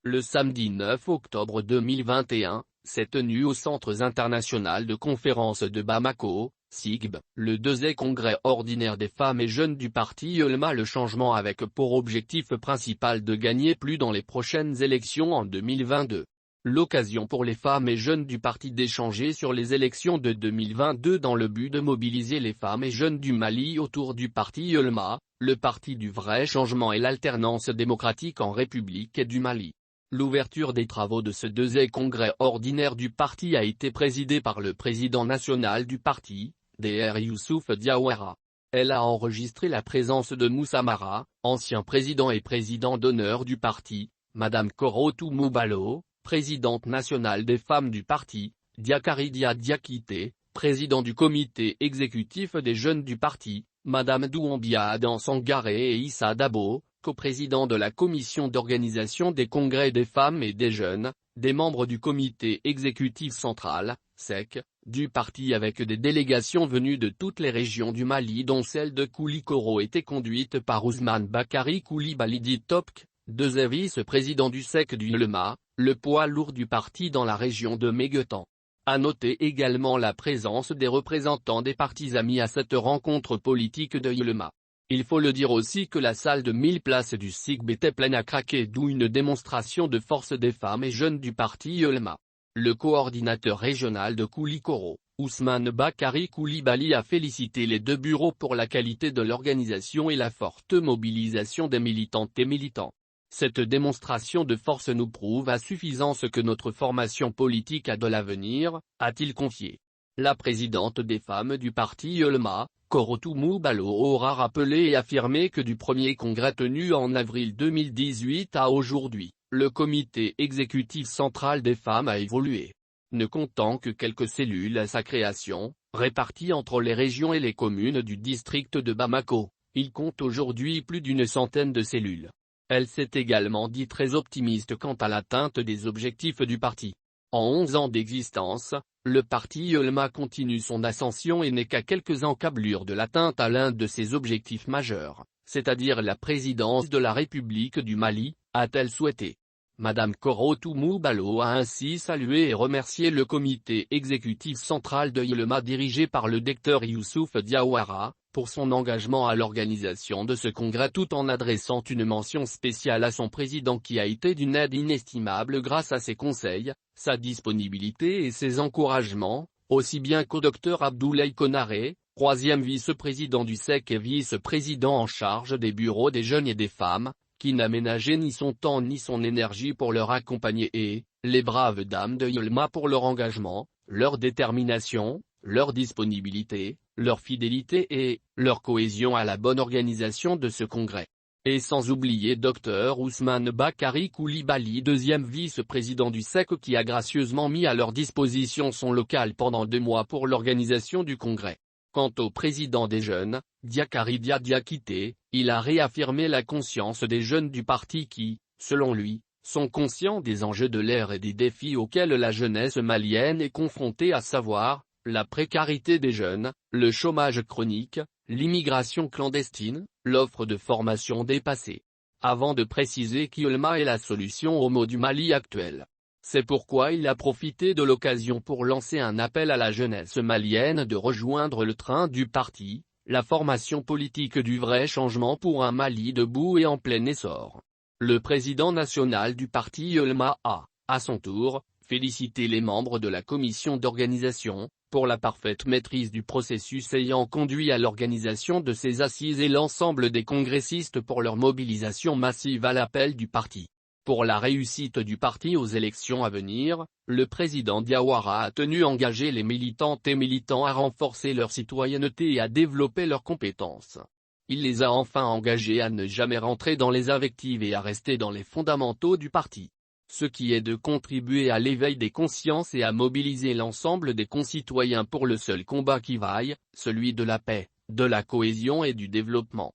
Le samedi 9 octobre 2021, s'est tenu au Centre international de conférences de Bamako, CICB, le deuxième congrès ordinaire des femmes et jeunes du parti Yolma Le Changement avec pour objectif principal de gagner plus dans les prochaines élections en 2022. L'occasion pour les femmes et jeunes du parti d'échanger sur les élections de 2022 dans le but de mobiliser les femmes et jeunes du Mali autour du parti Yolma, le parti du vrai changement et l'alternance démocratique en République du Mali. L'ouverture des travaux de ce deuxième congrès ordinaire du parti a été présidée par le président national du parti, Dr Youssouf Diawara. Elle a enregistré la présence de Moussa Mara, ancien président et président d'honneur du parti, Madame Korotou Moubalo, présidente nationale des femmes du parti, Diakari Diakité, président du comité exécutif des jeunes du parti, Madame Douambia Adam Sangaré et Issa Dabo, coprésident de la commission d'organisation des congrès des femmes et des jeunes, des membres du comité exécutif central, SEC, du parti avec des délégations venues de toutes les régions du Mali dont celle de Koulikoro était conduite par Ousmane Bakari Koulibaly Topk, deuxième vice-président du SEC du Yolma, le poids lourd du parti dans la région de Méguetan. À noter également la présence des représentants des partis amis à cette rencontre politique de Yolma. Il faut le dire aussi que la salle de 1000 places du CICB était pleine à craquer, d'où une démonstration de force des femmes et jeunes du parti Yolma. Le coordinateur régional de Koulikoro, Ousmane Bakari Koulibaly a félicité les deux bureaux pour la qualité de l'organisation et la forte mobilisation des militantes et militants. Cette démonstration de force nous prouve à suffisance que notre formation politique a de l'avenir, a-t-il confié. La présidente des femmes du parti Yolma, Korotou Moubalo aura rappelé et affirmé que du premier congrès tenu en avril 2018 à aujourd'hui, le comité exécutif central des femmes a évolué. Ne comptant que quelques cellules à sa création, réparties entre les régions et les communes du district de Bamako, il compte aujourd'hui plus d'une centaine de cellules. Elle s'est également dit très optimiste quant à l'atteinte des objectifs du parti. En 11 ans d'existence, le parti Yolma continue son ascension et n'est qu'à quelques encablures de l'atteinte à l'un de ses objectifs majeurs, c'est-à-dire la présidence de la République du Mali, a-t-elle souhaité. Madame Korotou Moubalo a ainsi salué et remercié le comité exécutif central de Yolma dirigé par le Dr Youssouf Diawara, pour son engagement à l'organisation de ce congrès tout en adressant une mention spéciale à son président qui a été d'une aide inestimable grâce à ses conseils, sa disponibilité et ses encouragements, aussi bien qu'au Dr Abdoulaye Konaré, troisième vice-président du SEC et vice-président en charge des bureaux des jeunes et des femmes, qui n'a ménagé ni son temps ni son énergie pour leur accompagner et, les braves dames de Yolma pour leur engagement, leur détermination, leur disponibilité, leur fidélité et leur cohésion à la bonne organisation de ce congrès. Et sans oublier Dr Ousmane Bakari Koulibaly, deuxième vice-président du SEC qui a gracieusement mis à leur disposition son local pendant 2 mois pour l'organisation du congrès. Quant au président des jeunes, Diakari Diakité, il a réaffirmé la conscience des jeunes du parti qui, selon lui, sont conscients des enjeux de l'ère et des défis auxquels la jeunesse malienne est confrontée, à savoir la précarité des jeunes, le chômage chronique, l'immigration clandestine, l'offre de formation dépassée. Avant de préciser qu'Yolma est la solution aux maux du Mali actuel. C'est pourquoi il a profité de l'occasion pour lancer un appel à la jeunesse malienne de rejoindre le train du parti, la formation politique du vrai changement pour un Mali debout et en plein essor. Le président national du parti Yolma a, à son tour, félicité les membres de la commission d'organisation, pour la parfaite maîtrise du processus ayant conduit à l'organisation de ces assises et l'ensemble des congressistes pour leur mobilisation massive à l'appel du parti. Pour la réussite du parti aux élections à venir, le président Diawara a tenu engager les militantes et militants à renforcer leur citoyenneté et à développer leurs compétences. Il les a enfin engagés à ne jamais rentrer dans les invectives et à rester dans les fondamentaux du parti. Ce qui est de contribuer à l'éveil des consciences et à mobiliser l'ensemble des concitoyens pour le seul combat qui vaille, celui de la paix, de la cohésion et du développement.